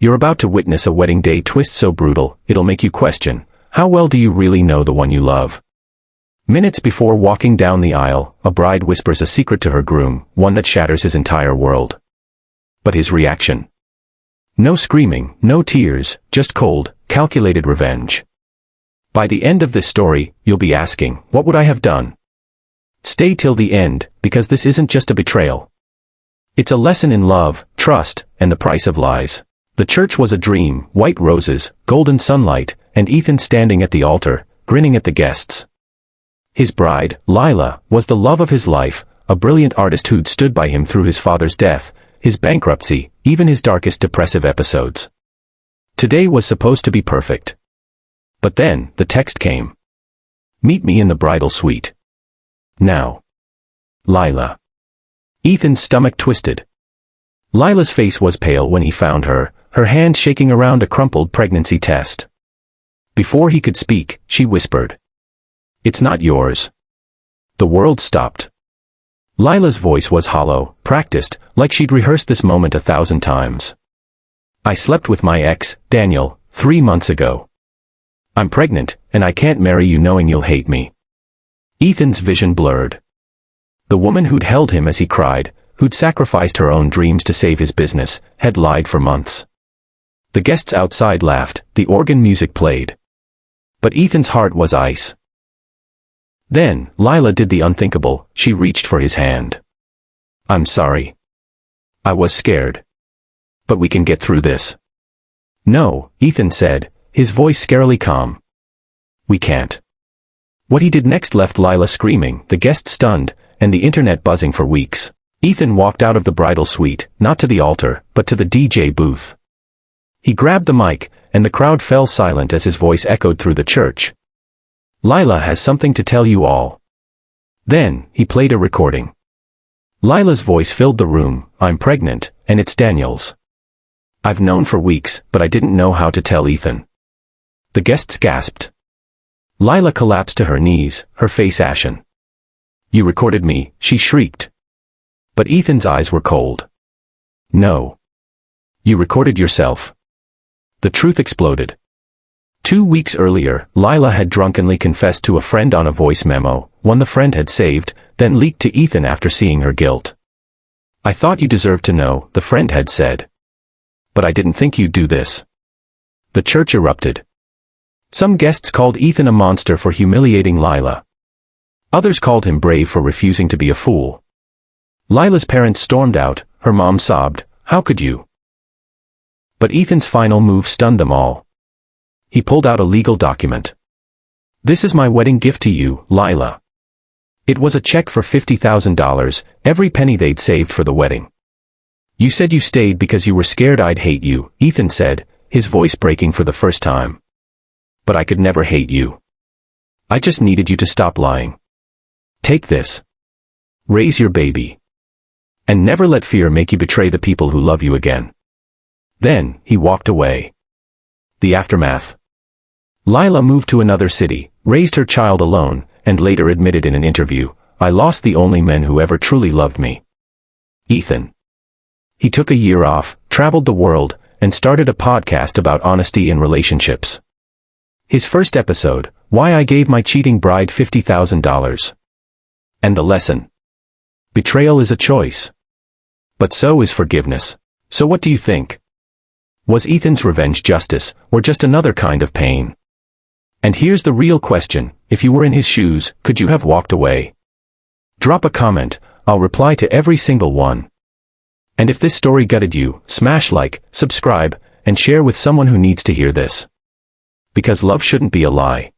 You're about to witness a wedding day twist so brutal, it'll make you question, how well do you really know the one you love? Minutes before walking down the aisle, a bride whispers a secret to her groom, one that shatters his entire world. But his reaction? No screaming, no tears, just cold, calculated revenge. By the end of this story, you'll be asking, what would I have done? Stay till the end, because this isn't just a betrayal. It's a lesson in love, trust, and the price of lies. The church was a dream, white roses, golden sunlight, and Ethan standing at the altar, grinning at the guests. His bride, Lila, was the love of his life, a brilliant artist who'd stood by him through his father's death, his bankruptcy, even his darkest depressive episodes. Today was supposed to be perfect. But then, the text came. Meet me in the bridal suite. Now. Lila. Ethan's stomach twisted. Lila's face was pale when he found her, her hand shaking around a crumpled pregnancy test. Before he could speak, she whispered. It's not yours. The world stopped. Lila's voice was hollow, practiced, like she'd rehearsed this moment 1,000 times. I slept with my ex, Daniel, 3 months ago. I'm pregnant, and I can't marry you knowing you'll hate me. Ethan's vision blurred. The woman who'd held him as he cried, who'd sacrificed her own dreams to save his business, had lied for months. The guests outside laughed, the organ music played. But Ethan's heart was ice. Then, Lila did the unthinkable, she reached for his hand. I'm sorry. I was scared. But we can get through this. No, Ethan said, his voice scarily calm. We can't. What he did next left Lila screaming, the guests stunned, and the internet buzzing for weeks. Ethan walked out of the bridal suite, not to the altar, but to the DJ booth. He grabbed the mic, and the crowd fell silent as his voice echoed through the church. Lila has something to tell you all. Then, he played a recording. Lila's voice filled the room, I'm pregnant, and it's Daniel's. I've known for weeks, but I didn't know how to tell Ethan. The guests gasped. Lila collapsed to her knees, her face ashen. You recorded me, she shrieked. But Ethan's eyes were cold. No. You recorded yourself. The truth exploded. 2 weeks earlier, Lila had drunkenly confessed to a friend on a voice memo, one the friend had saved, then leaked to Ethan after seeing her guilt. I thought you deserved to know, the friend had said. But I didn't think you'd do this. The church erupted. Some guests called Ethan a monster for humiliating Lila. Others called him brave for refusing to be a fool. Lila's parents stormed out, her mom sobbed, how could you? But Ethan's final move stunned them all. He pulled out a legal document. This is my wedding gift to you, Lila. It was a check for $50,000, every penny they'd saved for the wedding. You said you stayed because you were scared I'd hate you, Ethan said, his voice breaking for the first time. But I could never hate you. I just needed you to stop lying. Take this. Raise your baby. And never let fear make you betray the people who love you again. Then, he walked away. The aftermath. Lila moved to another city, raised her child alone, and later admitted in an interview, I lost the only man who ever truly loved me. Ethan. He took a year off, traveled the world, and started a podcast about honesty in relationships. His first episode, Why I Gave My Cheating Bride $50,000. And the lesson. Betrayal is a choice. But so is forgiveness. So what do you think? Was Ethan's revenge justice, or just another kind of pain? And here's the real question, if you were in his shoes, could you have walked away? Drop a comment, I'll reply to every single one. And if this story gutted you, smash like, subscribe, and share with someone who needs to hear this. Because love shouldn't be a lie.